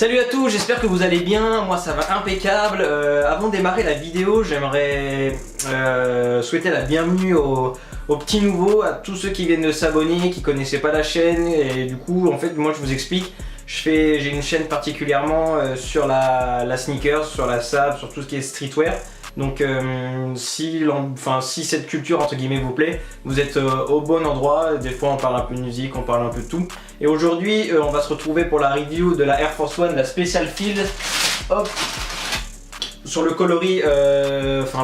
Salut à tous, j'espère que vous allez bien, moi ça va impeccable. Avant de démarrer la vidéo, j'aimerais souhaiter la bienvenue aux petits nouveaux, à tous ceux qui viennent de s'abonner, qui connaissaient pas la chaîne. Et du coup, en fait, moi je vous explique, j'ai une chaîne particulièrement sur la sneakers, sur la sable, sur tout ce qui est streetwear. Donc si cette culture entre guillemets vous plaît, vous êtes au bon endroit. Des fois on parle un peu de musique, on parle un peu de tout. Et aujourd'hui on va se retrouver pour la review de la Air Force One, la Special Field. Hop, sur le coloris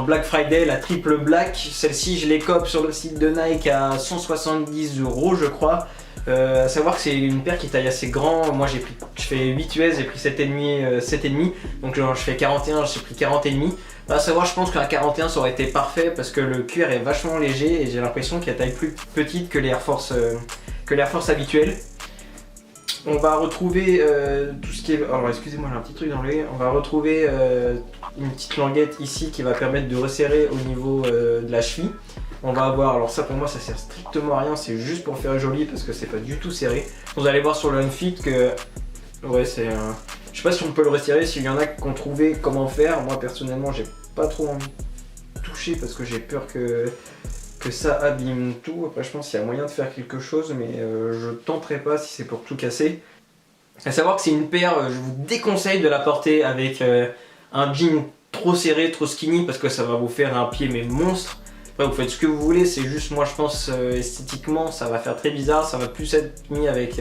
Black Friday, la triple black. Celle-ci je l'ai cope sur le site de Nike à 170 € je crois. À savoir que c'est une paire qui taille assez grand. Moi je fais 8 US, j'ai pris 7,5. Donc je fais 41, j'ai pris 40,5. À savoir, je pense qu'un 41 ça aurait été parfait parce que le cuir est vachement léger et j'ai l'impression qu'il y a taille plus petite que les Air Force habituelles. On va retrouver tout ce qui est... Alors excusez-moi, j'ai un petit truc dans l'œil. On va retrouver une petite languette ici qui va permettre de resserrer au niveau de la cheville. On va avoir, alors ça pour moi ça sert strictement à rien, c'est juste pour faire joli parce que c'est pas du tout serré. Vous allez voir sur le Unfit que... Ouais, c'est un... Je sais pas si on peut le resserrer, s'il y en a qui ont trouvé comment faire. Moi personnellement j'ai pas trop envie de toucher parce que j'ai peur que ça abîme tout. Après je pense qu'il y a moyen de faire quelque chose, mais je tenterai pas si c'est pour tout casser. À savoir que c'est une paire, je vous déconseille de la porter avec un jean trop serré, trop skinny, parce que ça va vous faire un pied mais monstre. Après vous faites ce que vous voulez, c'est juste moi je pense esthétiquement ça va faire très bizarre. Ça va plus être mis avec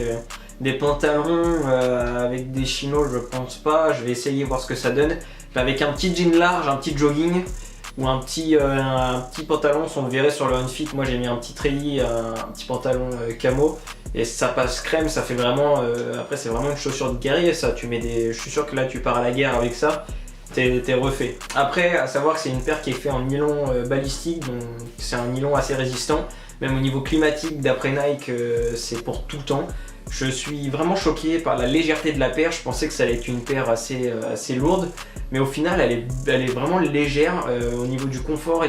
des pantalons, avec des chinos je pense pas. Je vais essayer voir ce que ça donne. Avec un petit jean large, un petit jogging ou un petit pantalon, si on le verrait sur le Unfit. Moi j'ai mis un petit treillis, un petit pantalon camo et ça passe crème, ça fait vraiment... après c'est vraiment une chaussure de guerrier ça, je suis sûr que là tu pars à la guerre avec ça, t'es refait. Après à savoir que c'est une paire qui est faite en nylon balistique, donc c'est un nylon assez résistant. Même au niveau climatique d'après Nike c'est pour tout le temps. Je suis vraiment choqué par la légèreté de la paire. Je pensais que ça allait être une paire assez lourde, mais au final elle est vraiment légère. Au niveau du confort,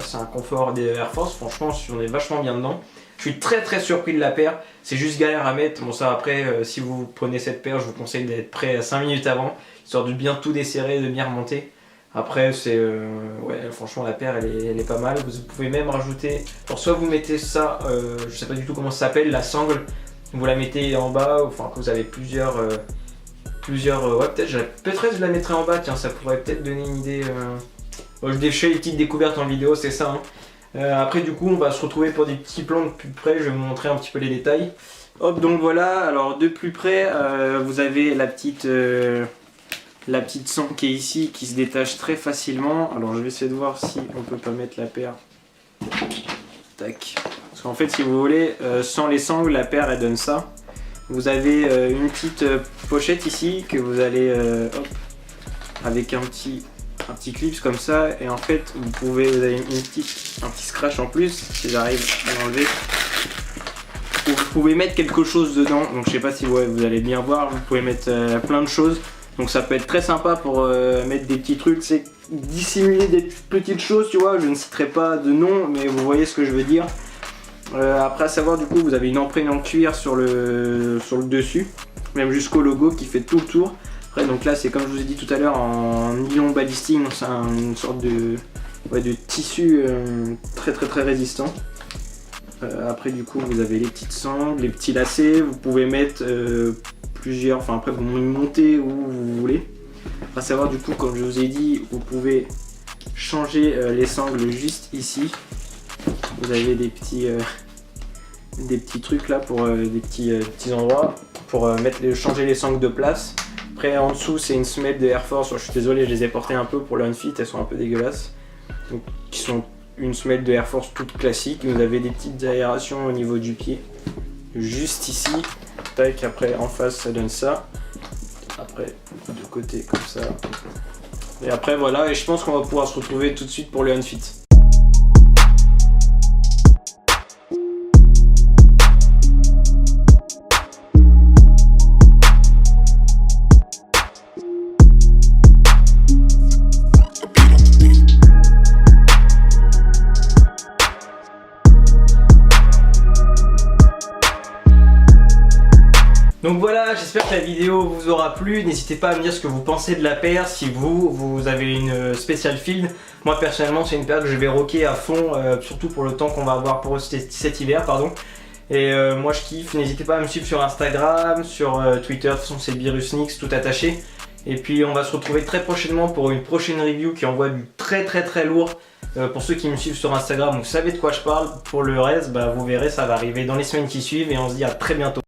c'est un confort des Air Force, franchement on est vachement bien dedans. Je suis très surpris de la paire, c'est juste galère à mettre. Bon ça après, si vous prenez cette paire, je vous conseille d'être prêt à 5 minutes avant, histoire de bien tout desserrer, de bien remonter. Après c'est ouais, franchement la paire elle est pas mal. Vous pouvez même rajouter, alors soit vous mettez ça, je sais pas du tout comment ça s'appelle, la sangle. Vous la mettez en bas, enfin que vous avez plusieurs ouais, peut-être je la mettrai en bas, tiens, ça pourrait peut-être donner une idée. Je fais les petites découvertes en vidéo, c'est ça. Après du coup on va se retrouver pour des petits plans de plus près, je vais vous montrer un petit peu les détails. Hop, donc voilà, alors de plus près, vous avez la petite sangle qui est ici, qui se détache très facilement. Alors je vais essayer de voir si on peut pas mettre la paire. Tac. Parce qu'en fait si vous voulez, sans les sangles, la paire elle donne ça. Vous avez une petite pochette ici que vous allez hop, avec un petit clip comme ça, et en fait vous avez un petit scratch en plus, si j'arrive à l'enlever. Vous pouvez mettre quelque chose dedans, donc je sais pas si vous allez bien voir, vous pouvez mettre plein de choses. Donc ça peut être très sympa pour mettre des petits trucs, c'est dissimuler des petites choses, tu vois. Je ne citerai pas de nom, mais vous voyez ce que je veux dire. Après à savoir du coup vous avez une empreinte en cuir sur le dessus, même jusqu'au logo qui fait tout le tour. Après donc là c'est comme je vous ai dit tout à l'heure en nylon balistique, donc c'est une sorte de tissu très résistant. Après du coup vous avez les petites sangles, les petits lacets, vous pouvez mettre plusieurs, enfin après vous montez où vous voulez. À savoir du coup comme je vous ai dit, vous pouvez changer les sangles juste ici. Vous avez des petits trucs là pour des petits endroits pour changer les sangles de place. Après en dessous c'est une semelle de Air Force, je suis désolé je les ai portées un peu pour le Unfit, elles sont un peu dégueulasses. Donc, qui sont une semelle de Air Force toute classique. Vous avez des petites aérations au niveau du pied. Juste ici. Tac, après en face ça donne ça. Après de côté comme ça. Et après voilà, et je pense qu'on va pouvoir se retrouver tout de suite pour le Unfit. Donc voilà, j'espère que la vidéo vous aura plu. N'hésitez pas à me dire ce que vous pensez de la paire, si vous avez une spéciale field. Moi personnellement c'est une paire que je vais rocker à fond, surtout pour le temps qu'on va avoir pour cet hiver, pardon. Et moi je kiffe, n'hésitez pas à me suivre sur Instagram, sur Twitter, de toute façon c'est BirusNix, tout attaché. Et puis on va se retrouver très prochainement pour une prochaine review qui envoie du très lourd. Pour ceux qui me suivent sur Instagram, vous savez de quoi je parle. Pour le reste, bah, vous verrez, ça va arriver dans les semaines qui suivent et on se dit à très bientôt.